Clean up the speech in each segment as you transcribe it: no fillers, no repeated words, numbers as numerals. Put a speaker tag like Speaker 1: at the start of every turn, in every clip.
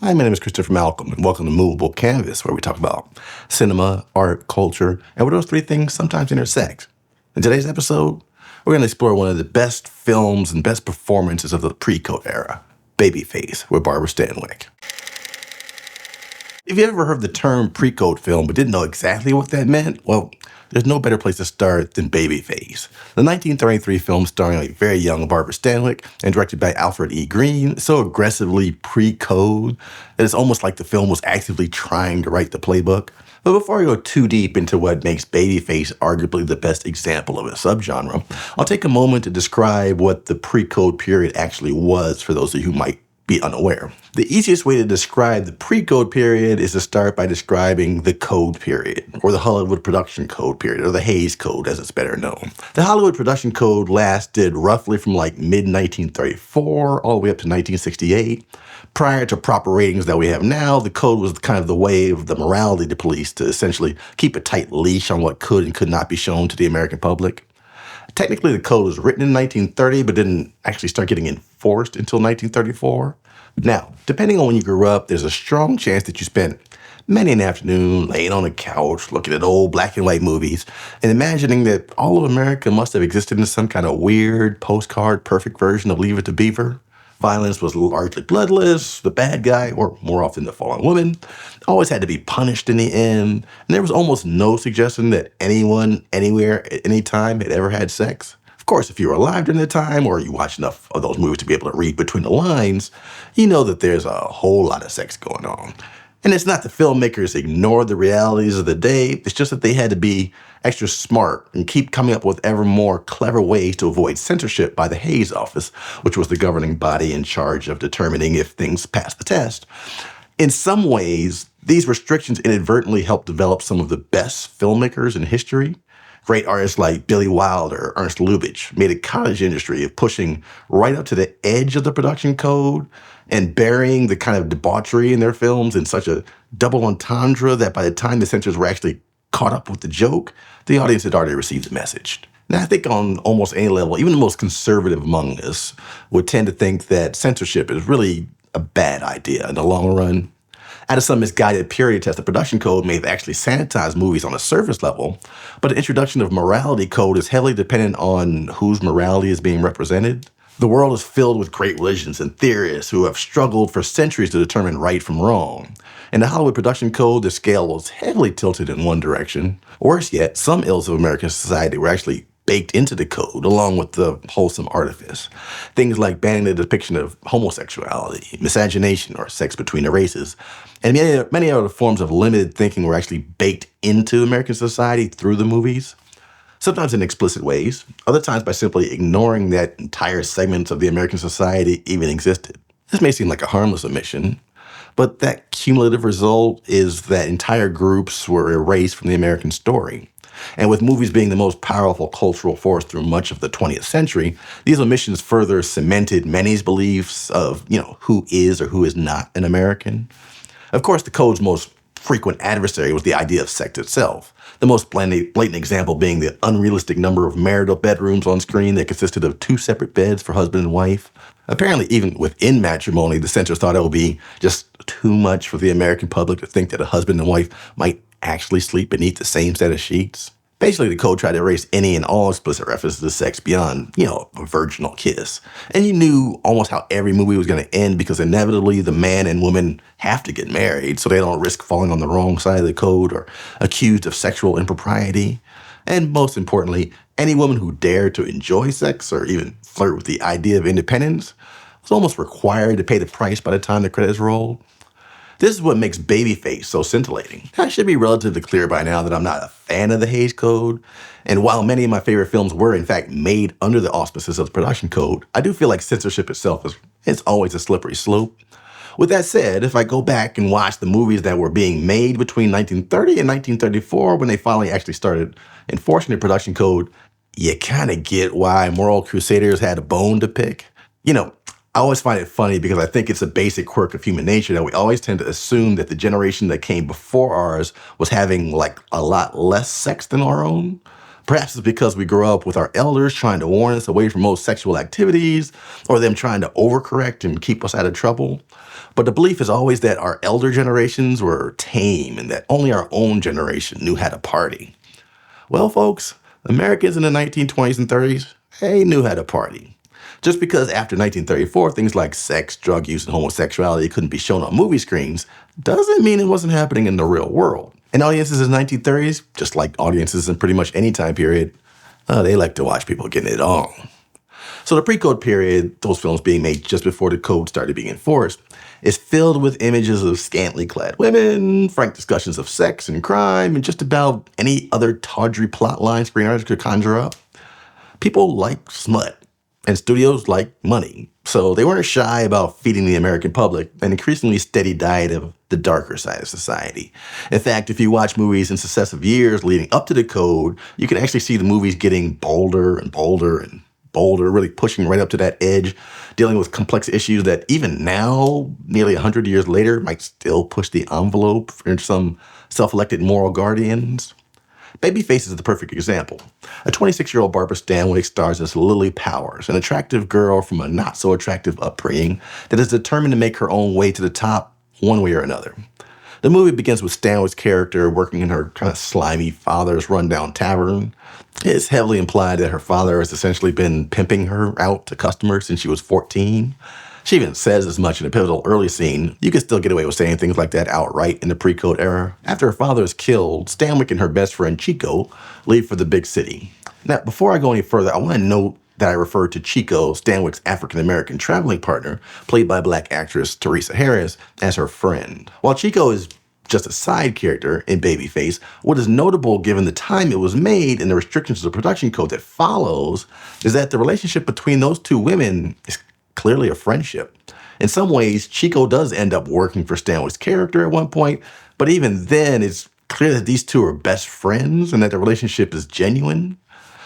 Speaker 1: Hi, my name is Christopher Malcolm, and welcome to Movable Canvas, where we talk about cinema, art, culture, and where those three things sometimes intersect. In today's episode, we're going to explore one of the best films and best performances of the pre-code era, Babyface, with Barbara Stanwyck. If you ever heard the term pre-code film but didn't know exactly what that meant, well, there's no better place to start than Babyface. The 1933 film starring a very young Barbara Stanwyck and directed by Alfred E. Green is so aggressively pre-code that it's almost like the film was actively trying to write the playbook. But before I go too deep into what makes Babyface arguably the best example of a subgenre, I'll take a moment to describe what the pre-code period actually was for those of you who might be unaware. The easiest way to describe the pre-code period is to start by describing the code period, or the Hollywood production code period, or the Hays Code as it's better known. The Hollywood production code lasted roughly from like mid-1934 all the way up to 1968. Prior to proper ratings that we have now, the code was kind of the way of the morality police to essentially keep a tight leash on what could and could not be shown to the American public. Technically, the code was written in 1930, but didn't actually start getting enforced until 1934. Now, depending on when you grew up, there's a strong chance that you spent many an afternoon laying on a couch, looking at old black and white movies, and imagining that all of America must have existed in some kind of weird, postcard, perfect version of Leave It to Beaver. Violence was largely bloodless. The bad guy, or more often the fallen woman, always had to be punished in the end. And there was almost no suggestion that anyone, anywhere, at any time had ever had sex. Of course, if you were alive during the time, or you watched enough of those movies to be able to read between the lines, you know that there's a whole lot of sex going on. And it's not the filmmakers ignored the realities of the day. It's just that they had to be extra smart and keep coming up with ever more clever ways to avoid censorship by the Hays Office, which was the governing body in charge of determining if things passed the test. In some ways, these restrictions inadvertently helped develop some of the best filmmakers in history. Great artists like Billy Wilder, Ernst Lubitsch made a cottage industry of pushing right up to the edge of the production code and burying the kind of debauchery in their films in such a double entendre that by the time the censors were actually caught up with the joke, the audience had already received the message. Now, I think on almost any level, even the most conservative among us would tend to think that censorship is really a bad idea in the long run. Out of some misguided period test, the production code may have actually sanitized movies on a surface level, but the introduction of morality code is heavily dependent on whose morality is being represented. The world is filled with great religions and theorists who have struggled for centuries to determine right from wrong. In the Hollywood production code, the scale was heavily tilted in one direction. Worse yet, some ills of American society were actually baked into the code, along with the wholesome artifice. Things like banning the depiction of homosexuality, miscegenation, or sex between the races, and many other forms of limited thinking were actually baked into American society through the movies. Sometimes in explicit ways, other times by simply ignoring that entire segment of the American society even existed. This may seem like a harmless omission, but that cumulative result is that entire groups were erased from the American story. And with movies being the most powerful cultural force through much of the 20th century, these omissions further cemented many's beliefs of, who is or who is not an American. Of course, the code's most frequent adversary was the idea of sex itself. The most blatant example being the unrealistic number of marital bedrooms on screen that consisted of 2 separate beds for husband and wife. Apparently, even within matrimony, the censors thought it would be just too much for the American public to think that a husband and wife might actually sleep beneath the same set of sheets. Basically, the code tried to erase any and all explicit references to sex beyond, a virginal kiss. And you knew almost how every movie was going to end because inevitably the man and woman have to get married so they don't risk falling on the wrong side of the code or accused of sexual impropriety. And most importantly, any woman who dared to enjoy sex or even flirt with the idea of independence was almost required to pay the price by the time the credits rolled. This is what makes Babyface so scintillating. I should be relatively clear by now that I'm not a fan of the Hays Code, and while many of my favorite films were in fact made under the auspices of the production code, I do feel like censorship itself is always a slippery slope. With that said, if I go back and watch the movies that were being made between 1930 and 1934 when they finally actually started enforcing the production code, you kind of get why moral crusaders had a bone to pick. I always find it funny because I think it's a basic quirk of human nature that we always tend to assume that the generation that came before ours was having a lot less sex than our own. Perhaps it's because we grow up with our elders trying to warn us away from most sexual activities, or them trying to overcorrect and keep us out of trouble. But the belief is always that our elder generations were tame and that only our own generation knew how to party. Well, folks, Americans in the 1920s and 30s, they knew how to party. Just because after 1934 things like sex, drug use, and homosexuality couldn't be shown on movie screens doesn't mean it wasn't happening in the real world. And audiences in the 1930s, just like audiences in pretty much any time period, they like to watch people getting it on. So the pre-code period, those films being made just before the code started being enforced, is filled with images of scantily clad women, frank discussions of sex and crime, and just about any other tawdry plot line screenwriters could conjure up. People like smut, and studios like money, so they weren't shy about feeding the American public an increasingly steady diet of the darker side of society. In fact, if you watch movies in successive years leading up to the code, you can actually see the movies getting bolder and bolder and bolder, really pushing right up to that edge, dealing with complex issues that even now, nearly 100 years later, might still push the envelope for some self-elected moral guardians. Babyface is the perfect example. A 26-year-old Barbara Stanwyck stars as Lily Powers, an attractive girl from a not-so-attractive upbringing that is determined to make her own way to the top one way or another. The movie begins with Stanwyck's character working in her kind of slimy father's rundown tavern. It's heavily implied that her father has essentially been pimping her out to customers since she was 14. She even says as much in a pivotal early scene. You can still get away with saying things like that outright in the pre-code era. After her father is killed, Stanwyck and her best friend Chico leave for the big city. Now, before I go any further, I want to note that I referred to Chico, Stanwyck's African-American traveling partner, played by Black actress Teresa Harris, as her friend. While Chico is just a side character in Babyface, what is notable given the time it was made and the restrictions of the production code that follows is that the relationship between those two women is clearly a friendship. In some ways, Chico does end up working for Stanwyck's character at one point, but even then, it's clear that these two are best friends and that the relationship is genuine.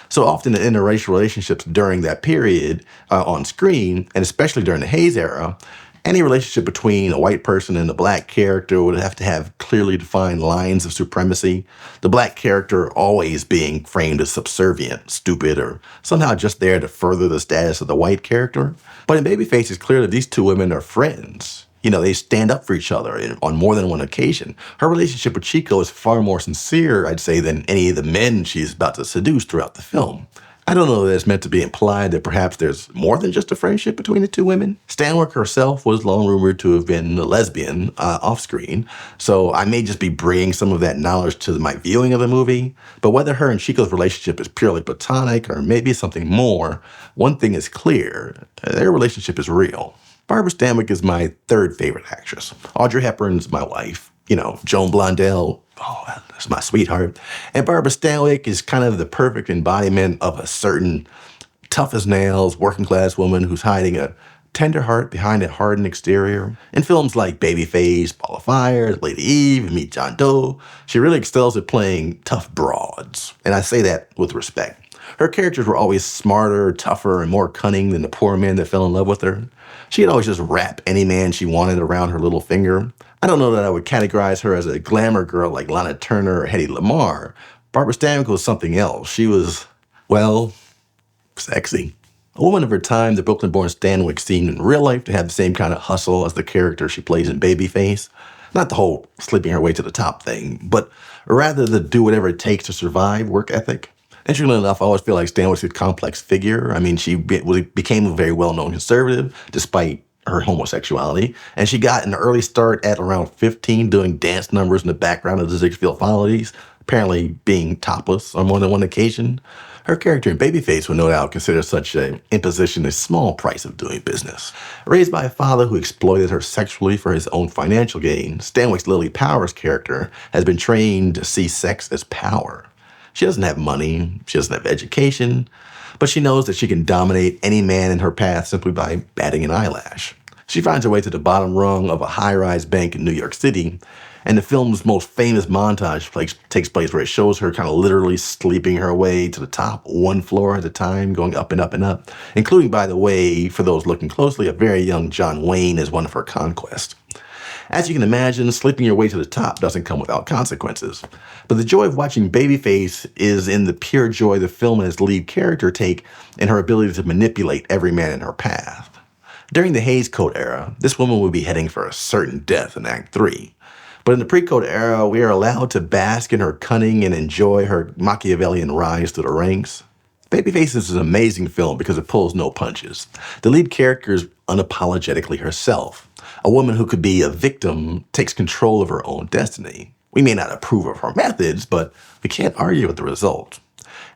Speaker 1: So often in interracial relationships during that period on screen, and especially during the Hayes era, any relationship between a white person and a black character would have to have clearly defined lines of supremacy, the black character always being framed as subservient, stupid, or somehow just there to further the status of the white character. But in Babyface, it's clear that these two women are friends. You know, they stand up for each other on more than one occasion. Her relationship with Chico is far more sincere, I'd say, than any of the men she's about to seduce throughout the film. I don't know that it's meant to be implied that perhaps there's more than just a friendship between the two women. Stanwyck herself was long rumored to have been a lesbian off-screen, so I may just be bringing some of that knowledge to my viewing of the movie. But whether her and Chico's relationship is purely platonic or maybe something more, one thing is clear: their relationship is real. Barbara Stanwyck is my third favorite actress. Audrey Hepburn's my wife. You know, Joan Blondell, oh, that's my sweetheart. And Barbara Stanwyck is kind of the perfect embodiment of a certain tough as nails, working class woman who's hiding a tender heart behind a hardened exterior. In films like Babyface, Ball of Fire, Lady Eve, and Meet John Doe, she really excels at playing tough broads. And I say that with respect. Her characters were always smarter, tougher, and more cunning than the poor men that fell in love with her. She could always just wrap any man she wanted around her little finger. I don't know that I would categorize her as a glamour girl like Lana Turner or Hedy Lamarr. Barbara Stanwyck was something else. She was, well, sexy. A woman of her time, the Brooklyn-born Stanwyck seemed in real life to have the same kind of hustle as the character she plays in Babyface. Not the whole sleeping her way to the top thing, but rather the do whatever it takes to survive work ethic. Interestingly enough, I always feel like Stanwyck's a complex figure. I mean, she became a very well-known conservative, despite her homosexuality, and she got an early start at around 15 doing dance numbers in the background of the Ziegfeld Follies, apparently being topless on more than one occasion. Her character in Babyface would no doubt consider such an imposition a small price of doing business. Raised by a father who exploited her sexually for his own financial gain, Stanwyck's Lily Powers character has been trained to see sex as power. She doesn't have money, she doesn't have education, but she knows that she can dominate any man in her path simply by batting an eyelash. She finds her way to the bottom rung of a high-rise bank in New York City, and the film's most famous montage takes place where it shows her kind of literally sleeping her way to the top, one floor at a time, going up and up and up, including, by the way, for those looking closely, a very young John Wayne as one of her conquests. As you can imagine, sleeping your way to the top doesn't come without consequences. But the joy of watching Babyface is in the pure joy the film and its lead character take in her ability to manipulate every man in her path. During the Hays Code era, this woman would be heading for a certain death in Act 3. But in the pre-code era, we are allowed to bask in her cunning and enjoy her Machiavellian rise through the ranks. Babyface is an amazing film because it pulls no punches. The lead character is unapologetically herself. A woman who could be a victim takes control of her own destiny. We may not approve of her methods, but we can't argue with the result.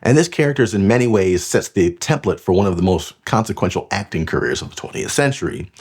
Speaker 1: And this character in many ways sets the template for one of the most consequential acting careers of the 20th century.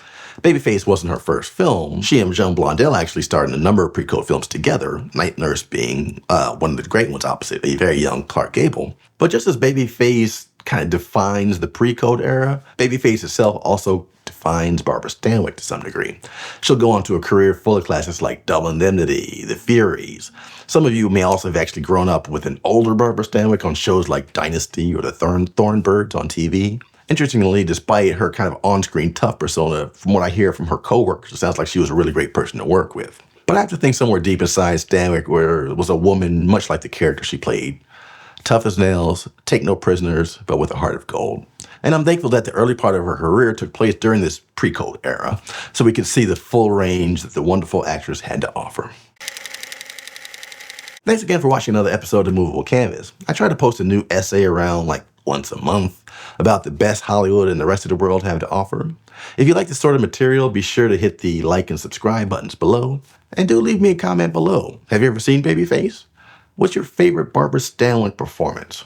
Speaker 1: Babyface wasn't her first film. She and Joan Blondell actually starred in a number of pre-code films together, Night Nurse being one of the great ones opposite a very young Clark Gable. But just as Babyface kind of defines the pre-code era, Babyface itself also defines Barbara Stanwyck to some degree. She'll go on to a career full of classics like Double Indemnity, The Furies. Some of you may also have actually grown up with an older Barbara Stanwyck on shows like Dynasty or The Thornbirds on TV. Interestingly, despite her kind of on-screen tough persona, from what I hear from her coworkers, it sounds like she was a really great person to work with. But I have to think somewhere deep inside Stanwyck was a woman much like the character she played. Tough as nails, take no prisoners, but with a heart of gold. And I'm thankful that the early part of her career took place during this pre-code era, so we could see the full range that the wonderful actress had to offer. Thanks again for watching another episode of Movable Canvas. I try to post a new essay around like once a month about the best Hollywood and the rest of the world have to offer. If you like this sort of material, be sure to hit the like and subscribe buttons below. And do leave me a comment below. Have you ever seen Babyface? What's your favorite Barbara Stanwyck performance?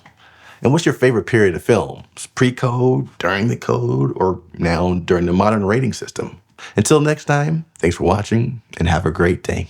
Speaker 1: And what's your favorite period of films? Pre-code, during the code, or now during the modern rating system? Until next time, thanks for watching and have a great day.